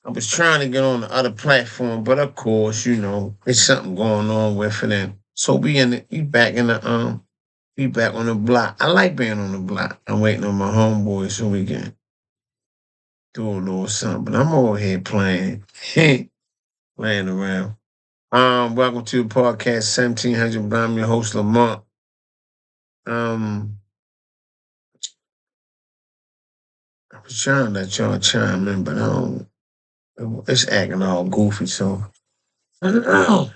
I was trying to get on the other platform, but of course, it's something going on with it. And so we back on the block. I like being on the block. I'm waiting on my homeboy so we can do a little something. But I'm over here playing, playing around. Welcome to Podcast 1700. I'm your host, Lamont. Um, I was trying to let y'all chime in, but I don't. It's acting all goofy, so I don't know.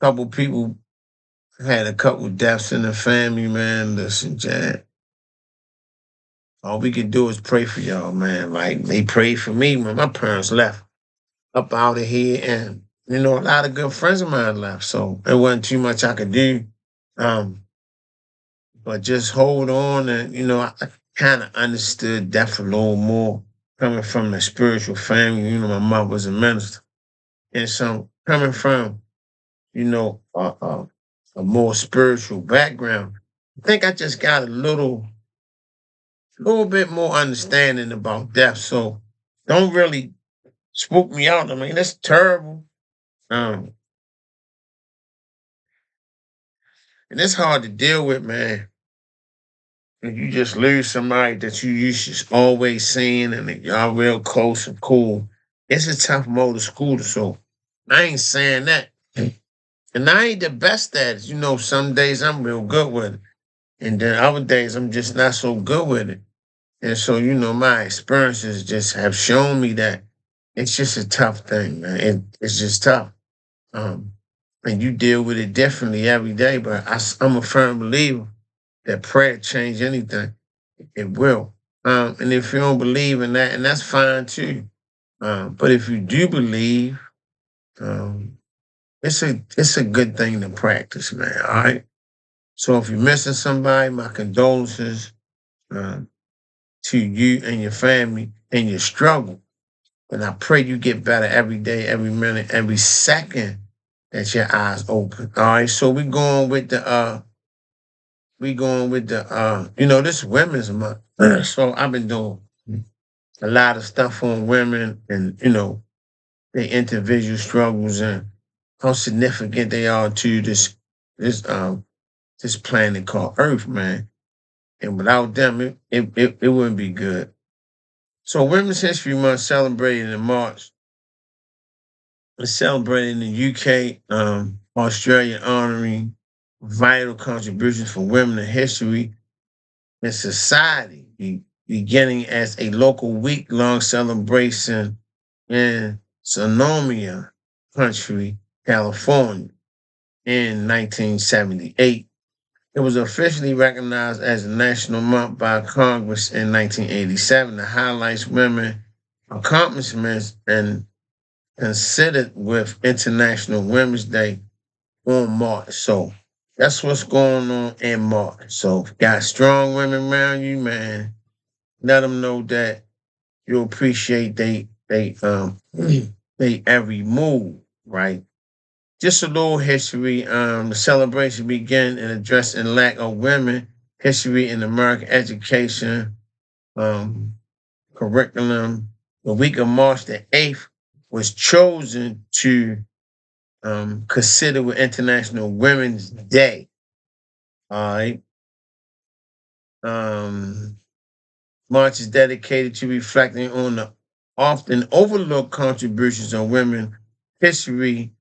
Couple people had a couple deaths in the family, man. Listen, Jack. All we can do is pray for y'all, man. Like they prayed for me when my parents left up out of here, and a lot of good friends of mine left. So it wasn't too much I could do. Um, but just hold on, and I kind of understood death a little more coming from a spiritual family. My mother was a minister, and so coming from a more spiritual background, I think I just got a little bit more understanding about death. So don't really spook me out. I mean, that's terrible. Um, and it's hard to deal with, man. If you just lose somebody that you used to always seeing and that y'all real close and cool, it's a tough motor scooter. So I ain't saying that. And I ain't the best at it. Some days I'm real good with it. And then other days I'm just not so good with it. And so, my experiences just have shown me that it's just a tough thing, man. It's just tough. Um, and you deal with it differently every day. But I'm a firm believer that prayer change anything. It will. And if you don't believe in that, and that's fine too. But if you do believe, um, it's a good thing to practice, man. All right. So if you're missing somebody, my condolences um, to you and your family and your struggle. And I pray you get better every day, every minute, every second that your eyes open. All right. So this Women's Month. So I've been doing a lot of stuff on women and, their individual struggles and how significant they are to this planet called Earth, man. And without them, it wouldn't be good. So Women's History Month celebrated in March. It's celebrated in the UK, Australia, honoring vital contributions for women in history and society, beginning as a local week-long celebration in Sonoma Country, California in 1978. It was officially recognized as a national month by Congress in 1987 to highlight women's accomplishments and considered with International Women's Day on March. So that's what's going on in March. So if you got strong women around you, man, let them know that you appreciate they every move, right? Just a little history. The celebration began in addressing lack of women history in American education curriculum. The week of March the 8th was chosen to consider with International Women's Day. All right. March is dedicated to reflecting on the often overlooked contributions of women history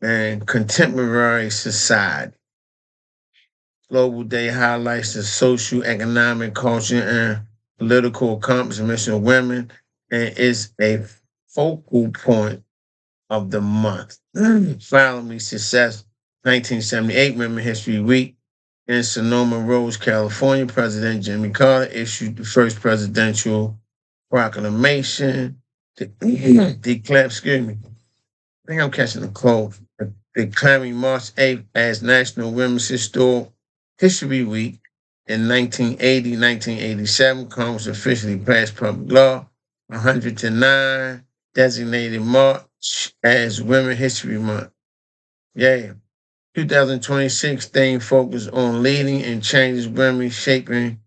and contemporary society. Global Day highlights the social, economic, culture, and political accomplishments of women and is a focal point of the month. Following success, 1978 Women's History Week in Sonoma Rose, California, President Jimmy Carter issued the first presidential proclamation to declare, excuse me, I think I'm catching a cold, declaring March 8th as National Women's History Week. In 1987, Congress officially passed public law 109, designated March as Women's History Month. Yeah. 2026 theme focused on leading and changes women, shaping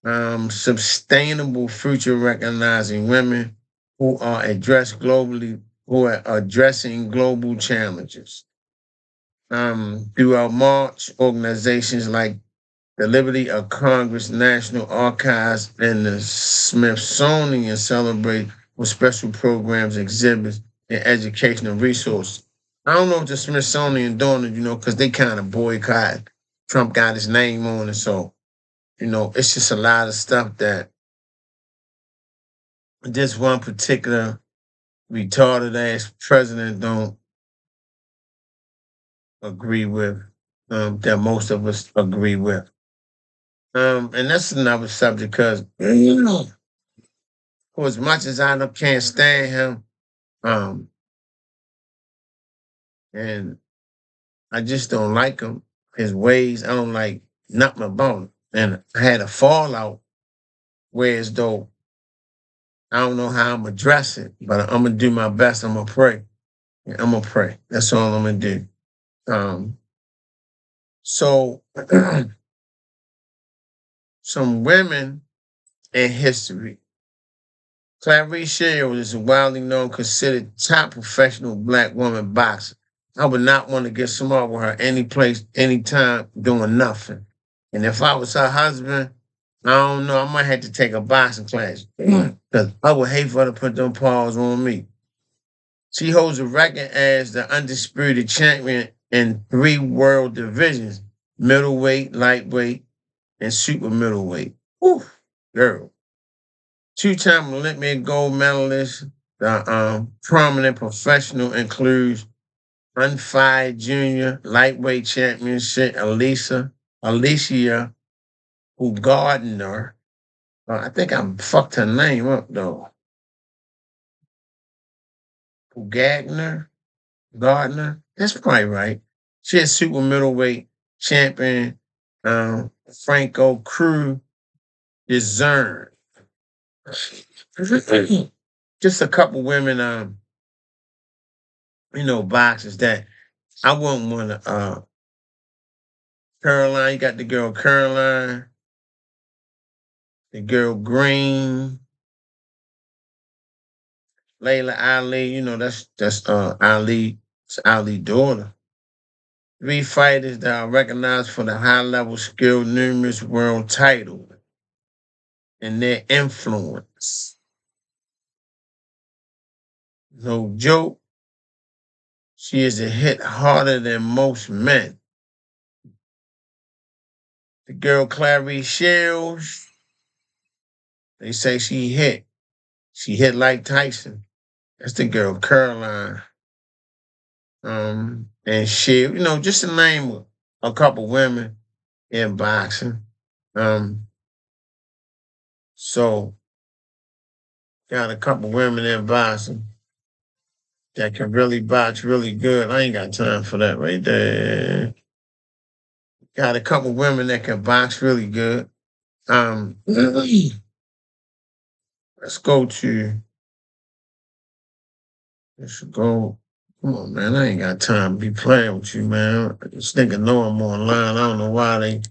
Sustainable future recognizing women who are addressed globally, who are addressing global challenges. Throughout March, organizations like the Liberty of Congress, National Archives, and the Smithsonian celebrate with special programs, exhibits, and educational resources. I don't know if the Smithsonian doing it, because they kind of boycott. Trump got his name on it, so it's just a lot of stuff that this one particular retarded ass president don't agree with, that most of us agree with. And that's another subject because for as much as I can't stand him, um, and I just don't like him, his ways, I don't like nothing about him. And I had a fallout whereas though I don't know how I'm gonna address it, but I'm gonna do my best. I'm gonna pray. I'm gonna pray. That's all I'm gonna do. Um, so some women in history. Clarice Shields is a widely known, considered top professional black woman boxer. I would not want to get smart with her any place, anytime, doing nothing. And if I was her husband, I don't know, I might have to take a boxing class because I would hate for her to put them paws on me. She holds a record as the undisputed champion in 3 world divisions: middleweight, lightweight, and super middleweight. Ooh, girl. 2-time Olympic gold medalist. The prominent professional includes Unfired Junior Lightweight Championship Alicia who Gardner. I think I fucked her name up though. Who Gardner. That's probably right. She is super middleweight champion. Franco Crew Discern. Just a couple women, boxers that I wouldn't want to. Caroline, you got the girl Caroline, the girl Green, Layla Ali. That's Ali. It's Ali's daughter. 3 fighters that are recognized for the high level skill, numerous world titles, and their influence. No joke. She is a hit harder than most men. The girl Clarice Shields, they say she hit. She hit like Tyson. That's the girl Caroline. And she, just to name a couple women in boxing. So got a couple women in boxing that can really box really good. I ain't got time for that right there. Got a couple women that can box really good. Let's go to. Let's go. Come on, man. I ain't got time to be playing with you, man. This nigga know I'm online. I don't know why they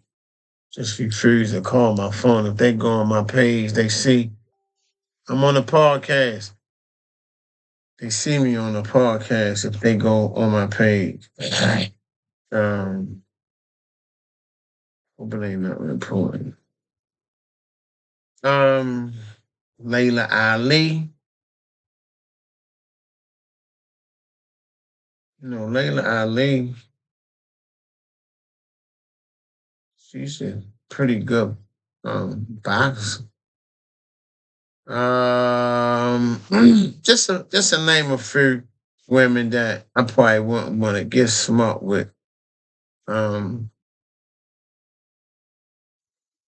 just refuse to call my phone. If they go on my page, they see I'm on a podcast. They see me on the podcast if they go on my page. Hope it ain't not important. Layla Ali. Layla Ali, she's a pretty good boxer. Just to name a few women that I probably wouldn't want to get smart with.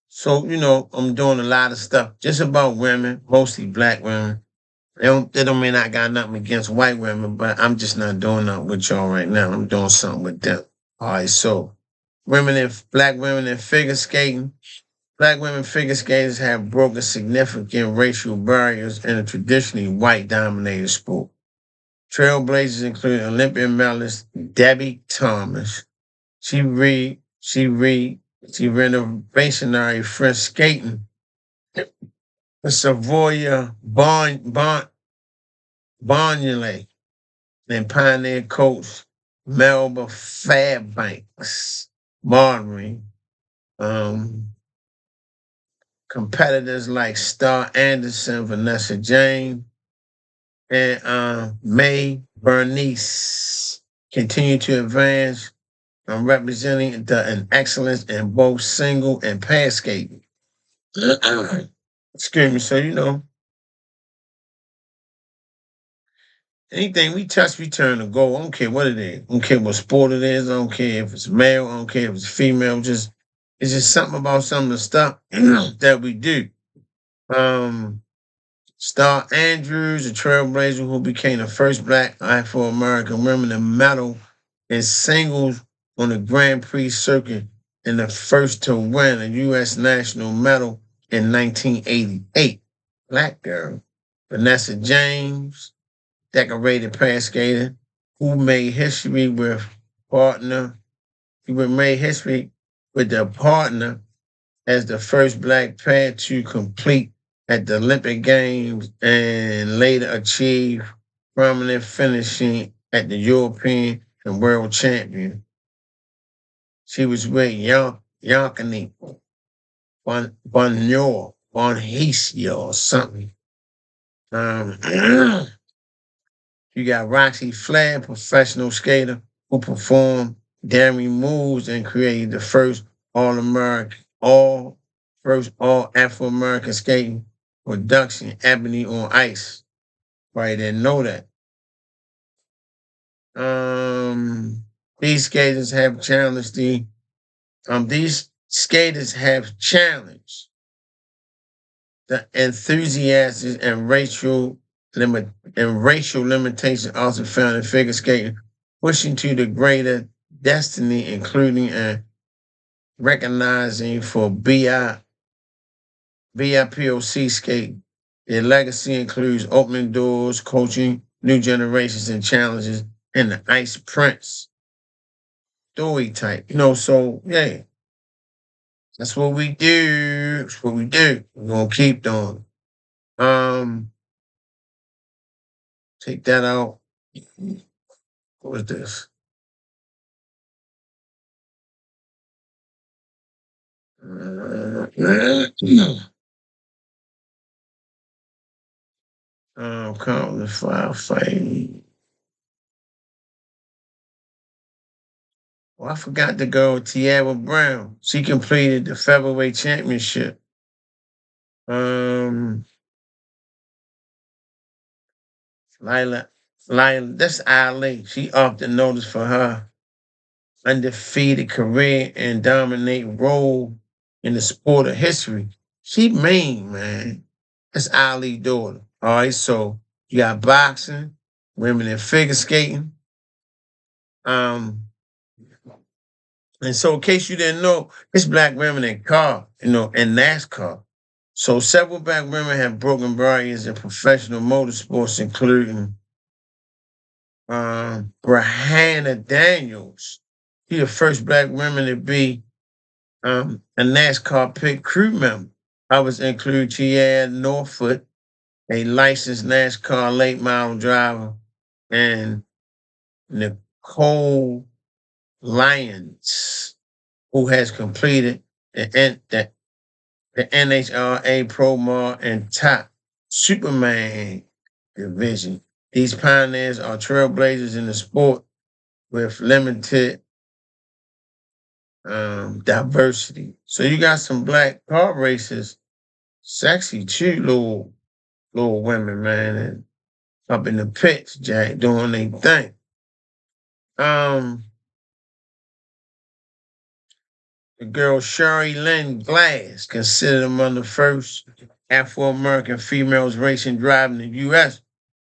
So I'm doing a lot of stuff just about women, mostly black women. They don't mean I got nothing against white women, but I'm just not doing nothing with y'all right now. I'm doing something with them. All right, so black women in figure skating. Black women figure skaters have broken significant racial barriers in a traditionally white-dominated sport. Trailblazers include Olympic medalist Debbie Thomas. She revolutionary French skating Savoya Barnley and Pioneer coach Melba Fairbanks Marbury. Competitors like Star Anderson, Vanessa James, and May Bernice continue to advance, representing an excellence in both single and pair skating. Excuse me. So, anything we touch, we turn to gold. I don't care what it is. I don't care what sport it is. I don't care if it's male. I don't care if it's female. It's just something about some of the stuff that we do. Star Andrews, a trailblazer who became the first Black Afro-American woman to medal in singles on the Grand Prix circuit and the first to win a U.S. national medal in 1988. Black girl. Vanessa James, decorated pair skater, who made history with the partner as the first Black pair to complete at the Olympic Games and later achieve prominent finishing at the European and World Champion. She was with Yankani Bonhisio or something. You got Roxy Flair, professional skater, who performed daring moves and created the first all Afro-American skating production, Ebony on Ice. Probably didn't know that. These skaters have challenged the enthusiasts and racial limitations also found in figure skating, pushing to the greater destiny, including and recognizing for BIPOC skating. Their legacy includes opening doors, coaching new generations, and challenges in the Ice Prince story type. So yeah, that's what we do. That's what we do. We're gonna keep doing. Take that out. What is this? Confidence firefighting. Well, I forgot to go Tiara Brown. She completed the featherweight championship. Lila, that's Ali. She often noticed for her undefeated career and dominate role in the sport of history. She mean, man. That's Ali's daughter. All right, so you got boxing, women in figure skating. And so in case you didn't know, it's Black women in NASCAR. So several Black women have broken barriers in professional motorsports, including Brianna Daniels. She's the first Black woman to be a NASCAR pit crew member. Others include Tiara Norfolk, a licensed NASCAR late model driver, and Nicole Lyons, who has completed the NHRA Pro Mar and Top Superman division. These pioneers are trailblazers in the sport with limited diversity. So you got some Black car racers, sexy too, little women, man, and up in the pits, Jack, doing their thing. The girl Sherry Lynn Glass, considered among the first Afro-American females racing driving in the U.S.,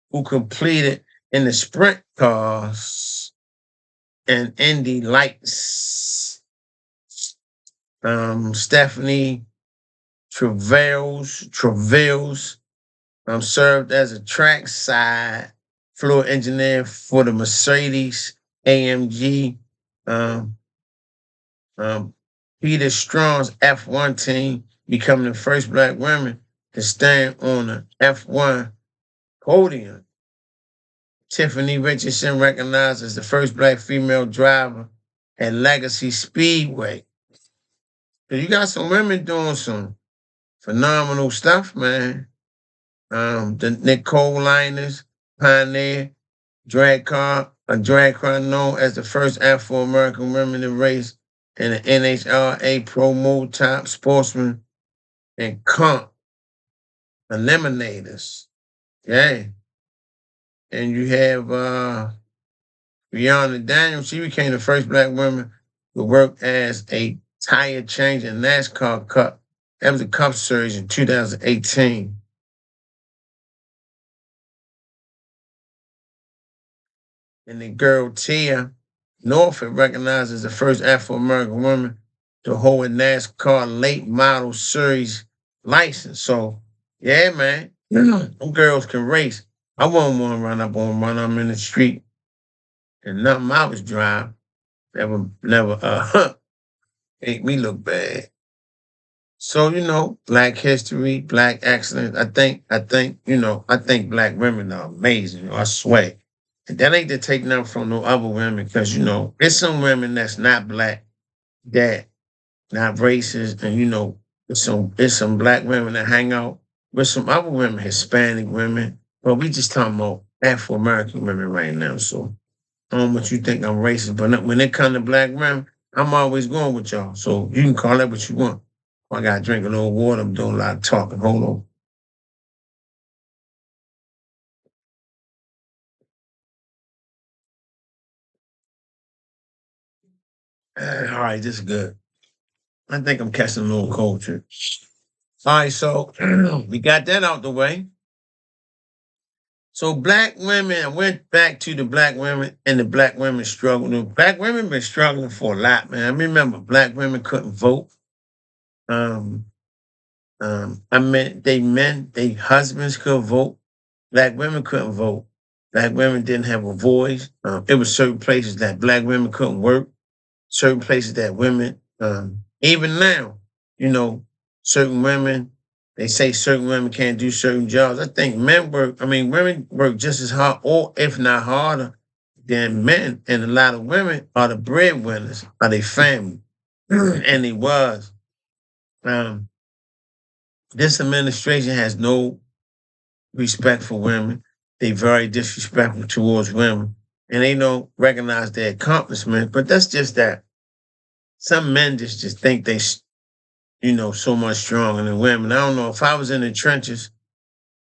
who completed in the sprint cars and Indy Lights. Stephanie Travails served as a trackside floor engineer for the Mercedes AMG Peter Strong's F1 team, becoming the first black woman to stand on the F1 podium. Tiffany Richardson recognized as the first black female driver at Legacy Speedway. So you got some women doing some phenomenal stuff, man. The Nicole Liners pioneer a drag car known as the first Afro-American woman to race in the NHRA Pro Mode Top Sportsman and Comp Eliminators. Yeah. And you have Rihanna Daniels. She became the first black woman to work as a tire change in NASCAR Cup. That was a Cup Series in 2018. And the girl Tia Norfolk recognized as the first Afro-American woman to hold a NASCAR late model series license. So, yeah, man, them girls can race. I wouldn't want to run up on one of them in the street and nothing I was driving that would never make me look bad. So, Black history, Black excellence. I think, I think Black women are amazing. I swear. And that ain't to take nothing from no other women, because, there's some women that's not Black, that not racist, and, there's some Black women that hang out with some other women, Hispanic women. But we just talking about Afro-American women right now. So I don't know what you think I'm racist, but when it comes to Black women, I'm always going with y'all. So you can call that what you want. I got to drink a little water. I'm doing a lot of talking. Hold on. All right, this is good. I think I'm catching a little cold too. All right, so we got that out the way. So Black women, I went back to the Black women and the Black women struggle. The Black women been struggling for a lot, man. I remember Black women couldn't vote. They husbands could vote. Black women couldn't vote. Black women didn't have a voice. It was certain places that Black women couldn't work. Certain places that women, even now, certain women, they say certain women can't do certain jobs. I think women work just as hard, or if not harder, than men. And a lot of women are the breadwinners of their family. And it was. This administration has no respect for women. They very disrespectful towards women. And they don't recognize their accomplishments. But that's just that. Some men just think they, so much stronger than women. I don't know. If I was in the trenches,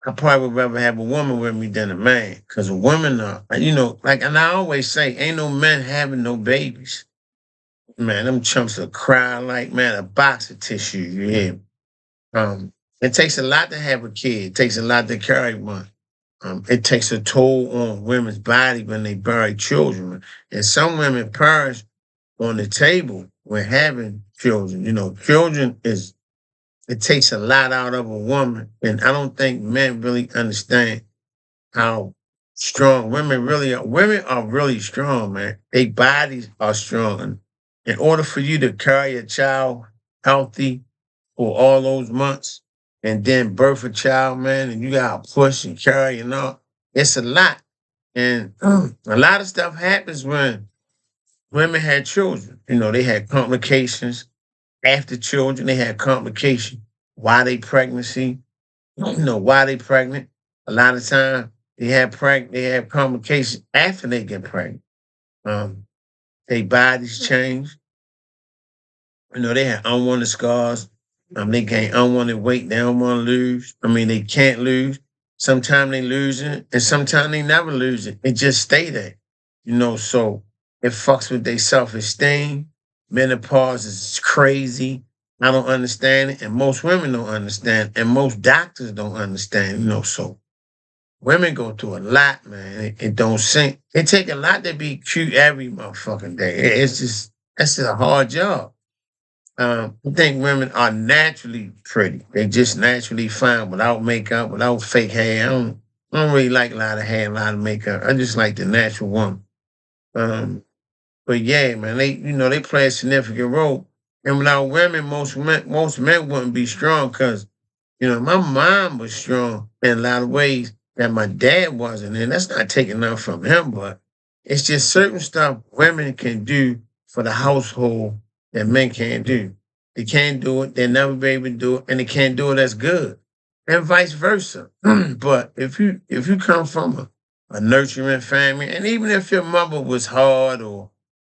I probably would rather have a woman with me than a man. Because a woman, and I always say, ain't no men having no babies. Man, them chumps will cry like, man, a box of tissue, you hear? It takes a lot to have a kid. It takes a lot to carry one. It takes a toll on women's body when they bury children. And some women perish on the table when having children. It takes a lot out of a woman. And I don't think men really understand how strong women really are. Women are really strong, man. Their bodies are strong. In order for you to carry a child healthy for all those months and then birth a child, man, and you gotta push and carry and all, it's a lot. And a lot of stuff happens when women had children. They had complications after children. They had complications while they pregnancy. Why they pregnant. A lot of time they have complications after they get pregnant. Their bodies change. They have unwanted scars. They gain unwanted weight. They don't want to lose. They can't lose. Sometimes they lose it, and sometimes they never lose it. It just stay there. So it fucks with their self-esteem. Menopause is crazy. I don't understand it, and most women don't understand, and most doctors don't understand. So women go through a lot, man. It don't sink. It take a lot to be cute every motherfucking day. It's just a hard job. I think women are naturally pretty. They just naturally fine without makeup, without fake hair. I don't really like a lot of hair, a lot of makeup. I just like the natural woman. But yeah, man, they play a significant role. And without women, most men wouldn't be strong because, my mom was strong in a lot of ways that my dad wasn't. And that's not taking nothing from him, but it's just certain stuff women can do for the household that men can't do. They can't do it, they'll never be able to do it, and they can't do it as good. And vice versa. But if you come from a nurturing family, and even if your mother was hard or,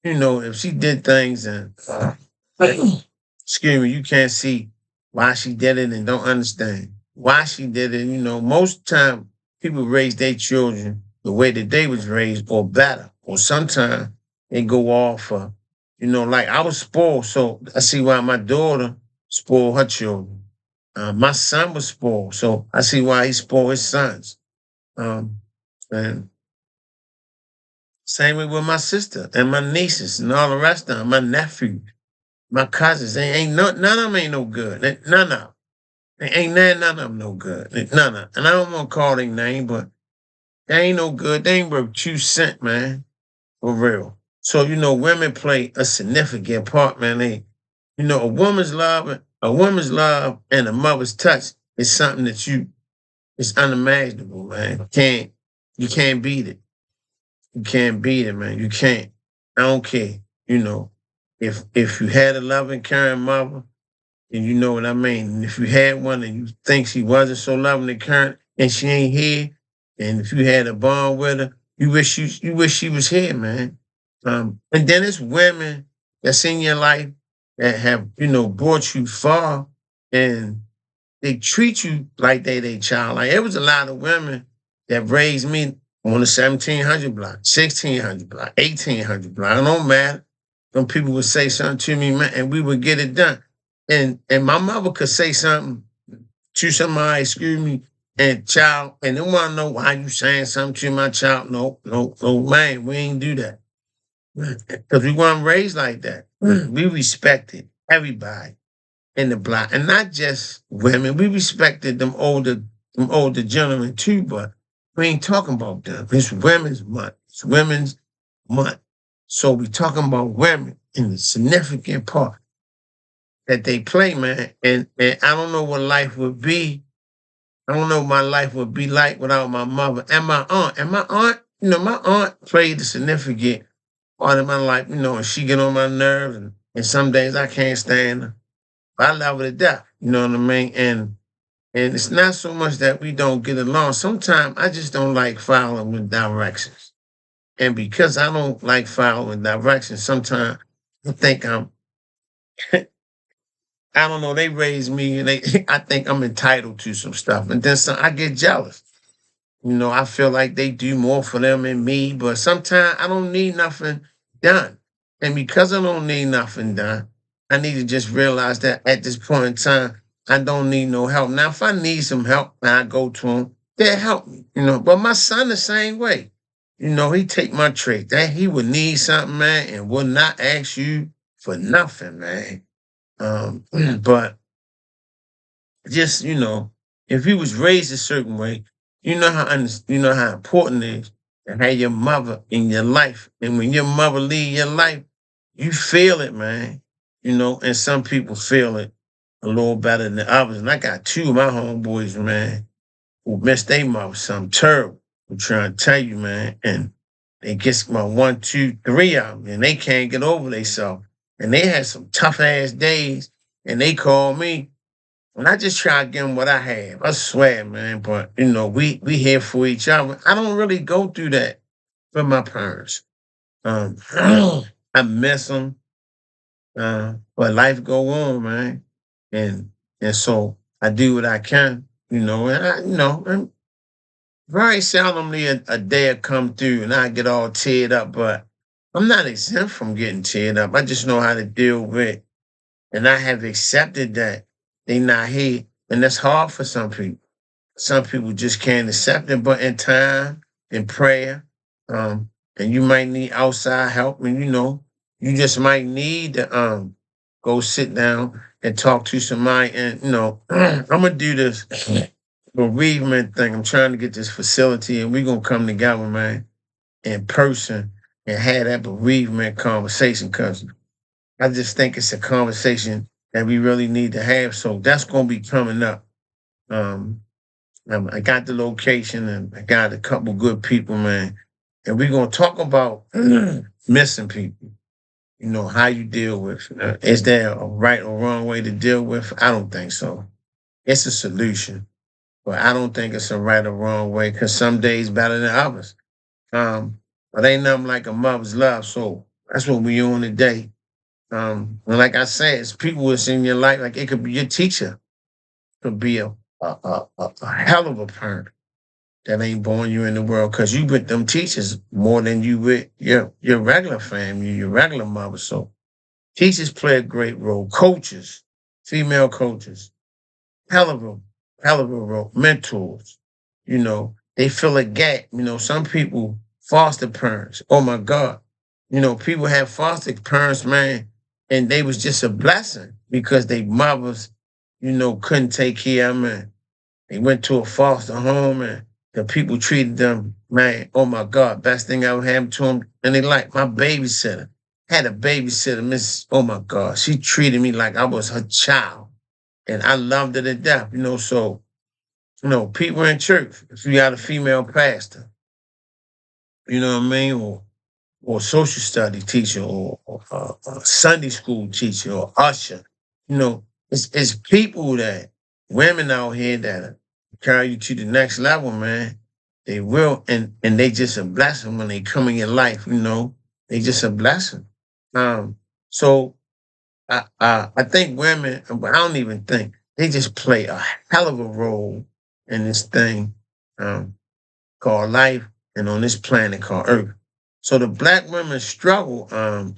if she did things and excuse me, you can't see why she did it and don't understand why she did it. Most time people raise their children the way that they was raised or better. Or sometimes they go off for, like I was spoiled. So I see why my daughter spoiled her children. My son was spoiled. So I see why he spoiled his sons. And same way with my sister and my nieces and all the rest of them, my nephew. My cousins, they ain't none of them ain't no good. None of them. They ain't none of them no good. None of them. And I don't want to call their name, but they ain't no good. They ain't worth 2 cents, man. For real. So, women play a significant part, man. A woman's love and a mother's touch is something that it's unimaginable, man. You can't beat it. You can't beat it, man. You can't. I don't care. If you had a loving, caring mother, and you know what I mean. And if you had one and you think she wasn't so loving and caring, and she ain't here, and if you had a bond with her, you wish she was here, man. And then it's women that's in your life that have brought you far, and they treat you like they child. Like it was a lot of women that raised me on the 1700 block, 1600 block, 1800 block. It don't matter. Some people would say something to me, man, and we would get it done. And my mother could say something to somebody, excuse me, and child, and they want to know why you saying something to my child. No, no, no, man, we ain't do that. Because we weren't raised like that. We respected everybody in the block. And not just women. We respected them older gentlemen too, but we ain't talking about them. It's women's month. It's women's month. So we talking about women in the significant part that they play, man. And I don't know what life would be. I don't know what my life would be like without my mother and my aunt. And my aunt, my aunt played a significant part of my life, and she get on my nerves and some days I can't stand her. But I love her to death. You know what I mean? And it's not so much that we don't get along. Sometimes I just don't like following with directions. And because I don't like following directions, sometimes I think I don't know, they raised me and I think I'm entitled to some stuff. And then I get jealous. I feel like they do more for them than me, but sometimes I don't need nothing done. And because I don't need nothing done, I need to just realize that at this point in time, I don't need no help. Now, if I need some help and I go to them, they'll help me, But my son the same way. He take my trait. That he would need something, man, and would not ask you for nothing, man. But just, if he was raised a certain way, you know how important it is to have your mother in your life. And when your mother leave your life, you feel it, man. And some people feel it a little better than others. And I got 2 of my homeboys, man, who missed their mother something terrible. I'm trying to tell you, man. And they get my 1, 2, 3 of them, and they can't get over themselves. And they had some tough ass days, and they call me, and I just try to give them what I have. I swear, man. But we here for each other. I don't really go through that with my parents. I miss them, but life go on, man. And so I do what I can, and and very seldomly a day will come through and I get all teared up, but I'm not exempt from getting teared up. I just know how to deal with, and I have accepted that they not here, and that's hard for some people. Some people just can't accept it, but in time, in prayer, and you might need outside help, and you just might need to go sit down and talk to somebody, and I'm gonna do this bereavement thing. I'm trying to get this facility, and we're gonna come together, man, in person and have that bereavement conversation, because I just think it's a conversation that we really need to have. So that's going to be coming up. Um, I got the location and I got a couple good people, man. And we're going to talk about missing people. You know, how you deal with. Is there a right or wrong way to deal with? I don't think so. It's a solution, but I don't think it's a right or wrong way because some days better than others. But ain't nothing like a mother's love. So that's what we on today. And like I said, it's people that's in your life. Like it could be your teacher, could be a hell of a parent that ain't born you in the world because you with them teachers more than you with your regular family, your regular mother. So teachers play a great role. Coaches, female coaches, hell of a hell of a role. Mentors, they fill a gap. Some people foster parents. Oh my God. People have foster parents, man, and they was just a blessing because they mothers, couldn't take care of them. And they went to a foster home and the people treated them, man, oh my God, best thing ever happened to them. And they like my babysitter. Had a babysitter, Miss, oh my God, she treated me like I was her child. And I loved her to death, so, people in church, if you got a female pastor, you know what I mean? Or social study teacher or Sunday school teacher or usher. It's people that women out here that carry you to the next level, man. They will, and they just a blessing when they come in your life. They just a blessing. So I think women, but I don't even think they just play a hell of a role in this thing um, called life and on this planet called Earth. So the Black women's struggle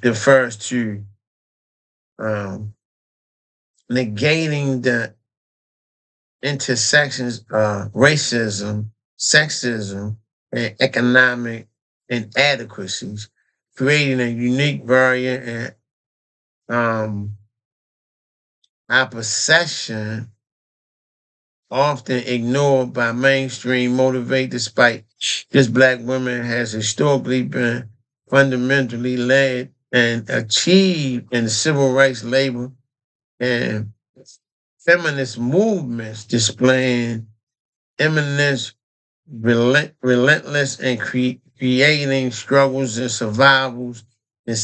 refers to um, negating the intersections of racism, sexism, and economic inadequacies, creating a unique barrier and opposition often ignored by mainstream motivate despite this Black woman has historically been fundamentally led and achieved in the civil rights labor and feminist movements displaying eminence, relentless and creating struggles and survivals and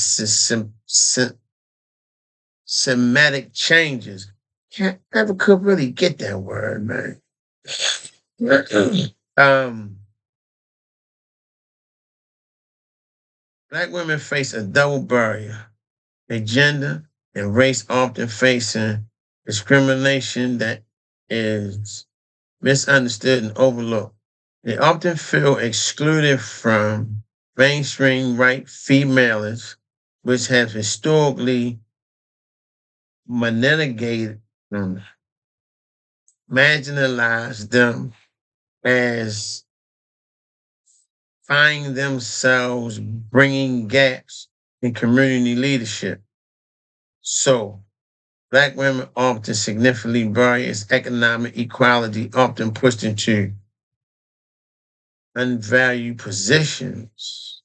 systematic changes. Can't never could really get that word, man. um, Black women face a double barrier. A gender and race often facing discrimination that is misunderstood and overlooked. They often feel excluded from mainstream white females, which have historically marginalized them as finding themselves bringing gaps in community leadership. So, Black women often significantly various economic equality, often pushed into unvalued positions.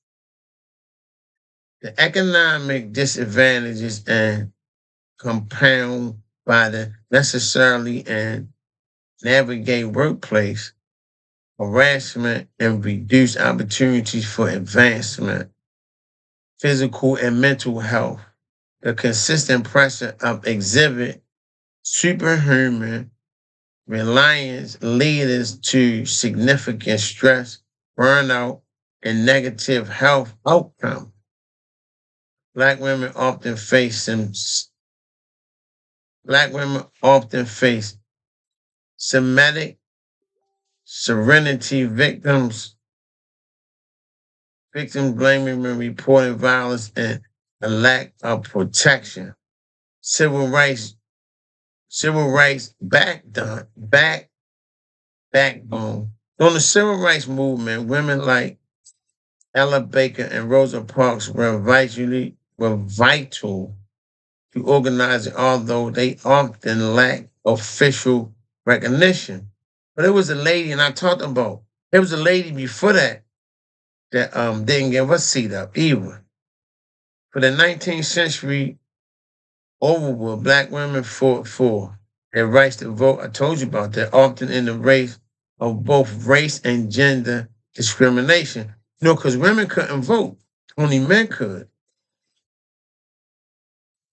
The economic disadvantages and compound by the necessarily and navigate workplace harassment and reduce opportunities for advancement, physical and mental health. The consistent pressure of exhibit superhuman reliance leads to significant stress, burnout, and negative health outcomes. Black women often face some. Black women often face somatic serenity victims blaming and reporting violence and a lack of protection. Civil rights, civil rights backbone. During the civil rights movement, women like Ella Baker and Rosa Parks were vital to organizing, although they often lack official recognition. But it was a lady, and I talked about there was a lady before that didn't give a seat up either. For the 19th century, over what black women fought for. Their rights to vote, I told you about that, often in the race of both race and gender discrimination. Because women couldn't vote, only men could.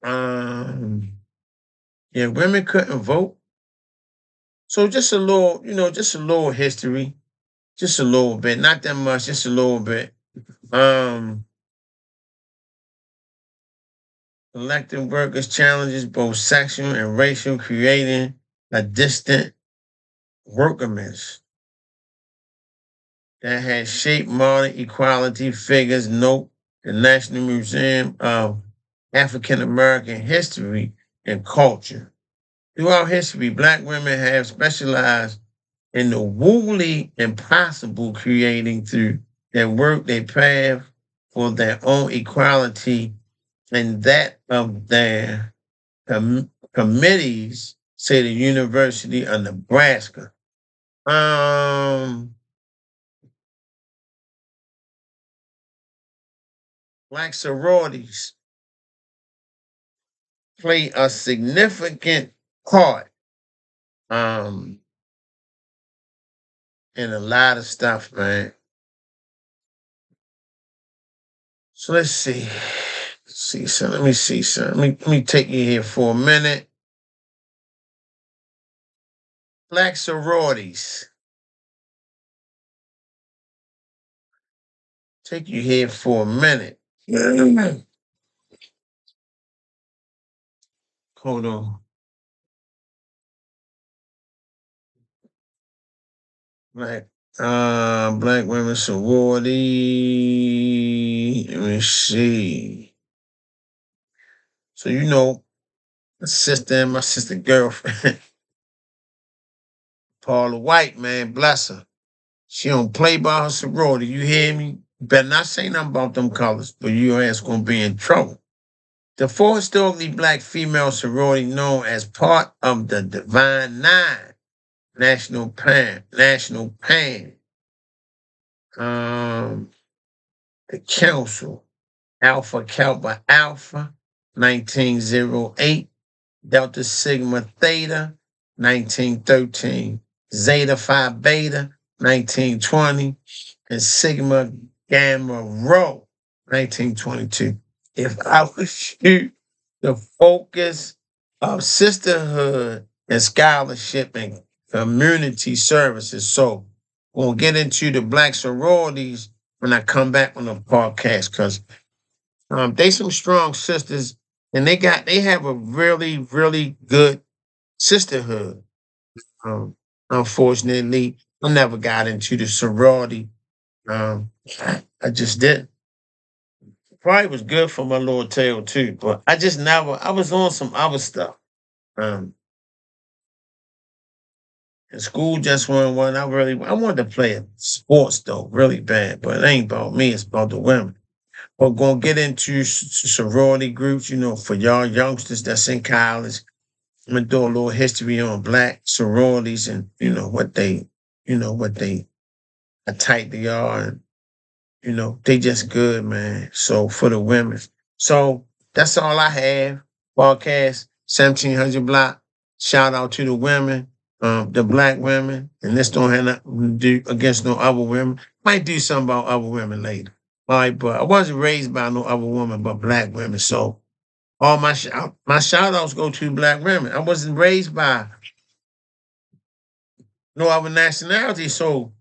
Um, yeah, women couldn't vote. So just a little, just a little history, just a little bit, not that much, just a little bit. Um, Elected workers challenges both sexual and racial, creating a distant workers that has shaped modern equality figures. Note the National Museum of African American History and Culture. Throughout history, black women have specialized in the woolly impossible, creating through their work, their path for their own equality and that of their committees, say the University of Nebraska. Black sororities play a significant part in a lot of stuff, man. So let's see. See some. Let me see some. Let me take you here for a minute. Black sororities. Take you here for a minute. Hold on. Black women sorority. Let me see. So my sister and my sister girlfriend, Paula White, man, bless her. She don't play by her sorority. You hear me? Better not say nothing about them colors, but your ass gonna be in trouble. The four historically black female sorority known as part of the Divine Nine National Pan, the Council, Alpha Kappa Alpha, 1908, Delta Sigma Theta, 1913, Zeta Phi Beta, 1920, and Sigma Gamma Rho, 1922. If I was you, the focus of sisterhood and scholarship and community services. So we'll get into the black sororities when I come back on the podcast, because they some strong sisters, and they have a really, really good sisterhood. Unfortunately, I never got into the sorority. Um, I just didn't. Probably was good for my little tail too, but I just never. I was on some other stuff. Um, in school just wasn't one. I wanted to play sports though, really bad, but it ain't about me. It's about the women. We're gonna get into sorority groups. For y'all youngsters that's in college. I'm gonna do a little history on black sororities and what they how tight they are, and they just good, man. So for the women. So that's all I have. Podcast 1700 block. Shout out to the women, the black women. And this don't have nothing to do against no other women. Might do something about other women later. All right, but I wasn't raised by no other woman but black women. So all my shout outs go to black women. I wasn't raised by no other nationality. So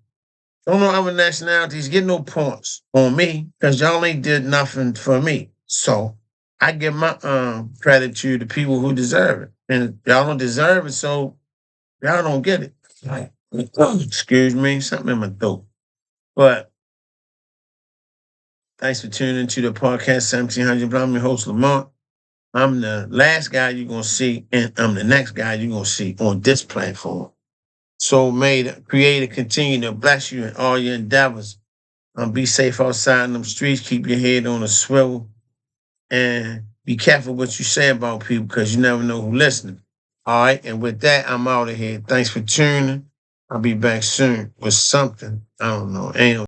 don't know other nationalities get no points on me because y'all ain't did nothing for me. So I give my credit to the people who deserve it. And y'all don't deserve it, so y'all don't get it. Like, excuse me, something in my throat. But thanks for tuning into the podcast 1700. I'm your host, Lamont. I'm the last guy you're going to see, and I'm the next guy you're going to see on this platform. So may the Creator continue to bless you in all your endeavors. Be safe outside in them streets. Keep your head on a swivel. And be careful what you say about people because you never know who's listening. All right. And with that, I'm out of here. Thanks for tuning. I'll be back soon with something. I don't know. Ain't no